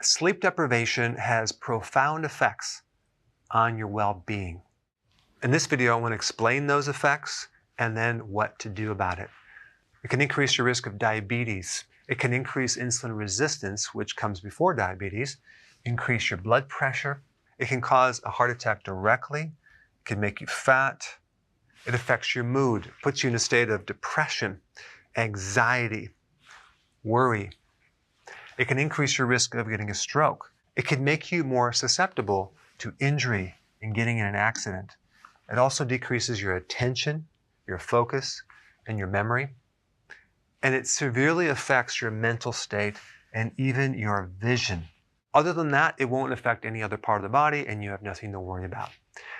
sleep deprivation has profound effects on your well-being. In this video, I want to explain those effects and then what to do about it. It can increase your risk of diabetes. It can increase insulin resistance, which comes before diabetes, increase your blood pressure. It can cause a heart attack directly. It can make you fat. It affects your mood, puts you in a state of depression, anxiety, worry. It can increase your risk of getting a stroke. It can make you more susceptible to injury and getting in an accident. It also decreases your attention, your focus, and your memory. And it severely affects your mental state and even your vision. Other than that, it won't affect any other part of the body and you have nothing to worry about.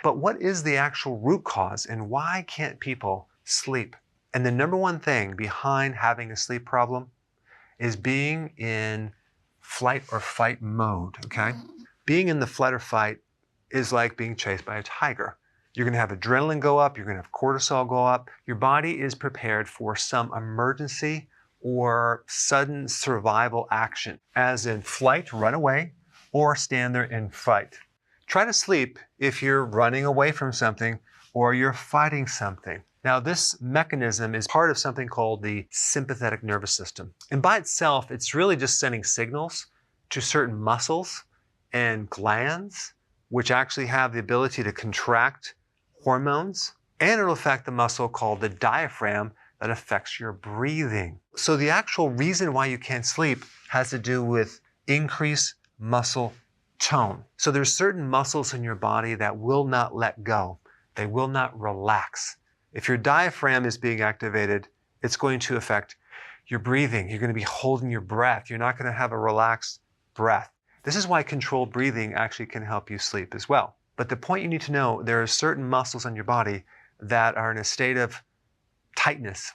But what is the actual root cause and why can't people sleep? And the number one thing behind having a sleep problem is being in flight or fight mode, okay? Being in the flight or fight is like being chased by a tiger. You're gonna have adrenaline go up, you're gonna have cortisol go up. Your body is prepared for some emergency or sudden survival action, as in flight, run away, or stand there and fight. Try to sleep if you're running away from something or you're fighting something. Now, this mechanism is part of something called the sympathetic nervous system. And by itself, it's really just sending signals to certain muscles and glands, which actually have the ability to contract hormones, and it'll affect the muscle called the diaphragm that affects your breathing. So the actual reason why you can't sleep has to do with increased muscle tone. So there's certain muscles in your body that will not let go. They will not relax. If your diaphragm is being activated, it's going to affect your breathing. You're going to be holding your breath. You're not going to have a relaxed breath. This is why controlled breathing actually can help you sleep as well. But the point you need to know, there are certain muscles in your body that are in a state of tightness,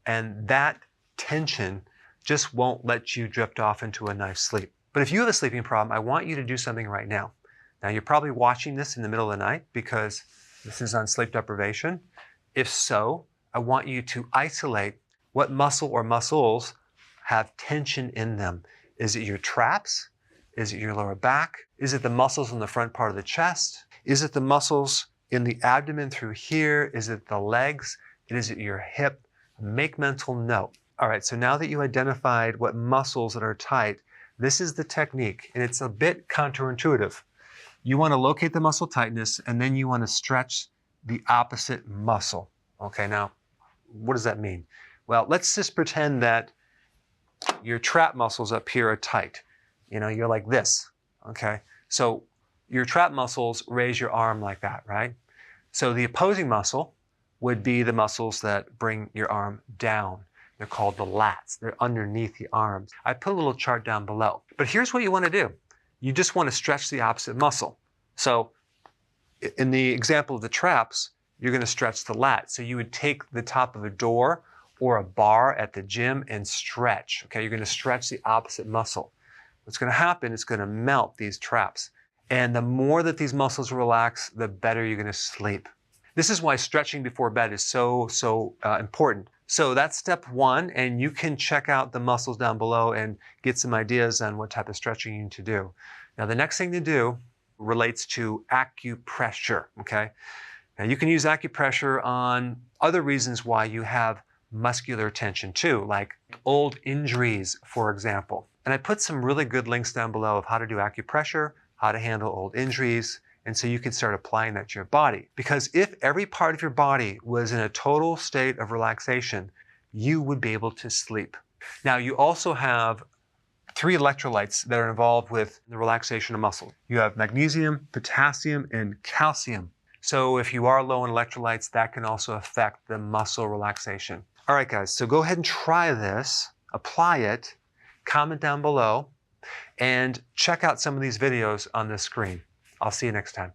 and that tension just won't let you drift off into a nice sleep. But if you have a sleeping problem, I want you to do something right now. Now, you're probably watching this in the middle of the night because this is on sleep deprivation. If so, I want you to isolate what muscle or muscles have tension in them. Is it your traps? Is it your lower back? Is it the muscles in the front part of the chest? Is it the muscles in the abdomen through here? Is it the legs? Is it your hip? Make mental note. All right, so now that you identified what muscles that are tight, this is the technique, and it's a bit counterintuitive. You want to locate the muscle tightness, and then you want to stretch the opposite muscle. Okay, now, what does that mean? Well, let's just pretend that your trap muscles up here are tight. You know, you're like this, okay? So your trap muscles raise your arm like that, right? So the opposing muscle would be the muscles that bring your arm down. They're called the lats. They're underneath the arms. I put a little chart down below. But here's what you want to do. You just want to stretch the opposite muscle. So in the example of the traps, you're going to stretch the lat. So you would take the top of a door or a bar at the gym and stretch. Okay, you're going to stretch the opposite muscle. What's going to happen is going to melt these traps. And the more that these muscles relax, the better you're going to sleep. This is why stretching before bed is so important. So that's step one, and you can check out the muscles down below and get some ideas on what type of stretching you need to do. Now, the next thing to do relates to acupressure, okay? Now, you can use acupressure on other reasons why you have muscular tension too, like old injuries, for example. And I put some really good links down below of how to do acupressure, how to handle old injuries, and so you can start applying that to your body. Because if every part of your body was in a total state of relaxation, you would be able to sleep. Now, you also have 3 electrolytes that are involved with the relaxation of muscle. You have magnesium, potassium, and calcium. So if you are low in electrolytes, that can also affect the muscle relaxation. All right, guys, so go ahead and try this, apply it, comment down below, and check out some of these videos on this screen. I'll see you next time.